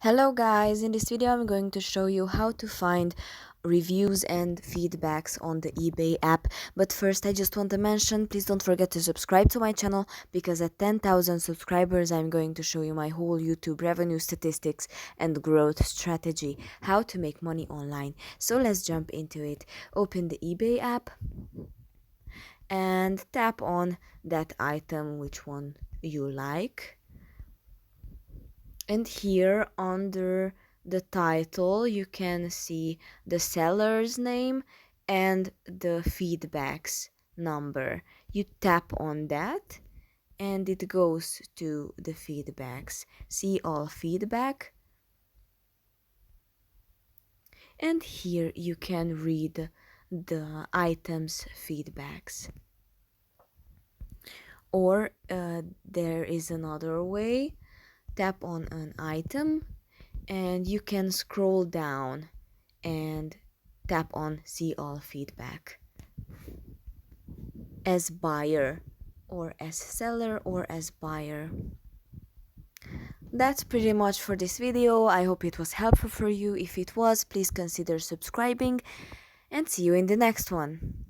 Hello guys, in this video I'm going to show you how to find reviews and feedbacks on the eBay app. But first I just want to mention, please don't forget to subscribe to my channel, because at 10,000 subscribers I'm going to show you my whole YouTube revenue statistics and growth strategy, how to make money online. So let's jump into it. Open the eBay app and tap on that item, which one you like. And here under the title you can see the seller's name and the feedbacks number. You tap on that and it goes to the feedbacks. See all feedback. And here you can read the item's feedbacks. Or there is another way. Tap on an item and you can scroll down and tap on see all feedback. As buyer or as seller or as buyer. That's pretty much for this video. I hope it was helpful for you. If it was, please consider subscribing and see you in the next one.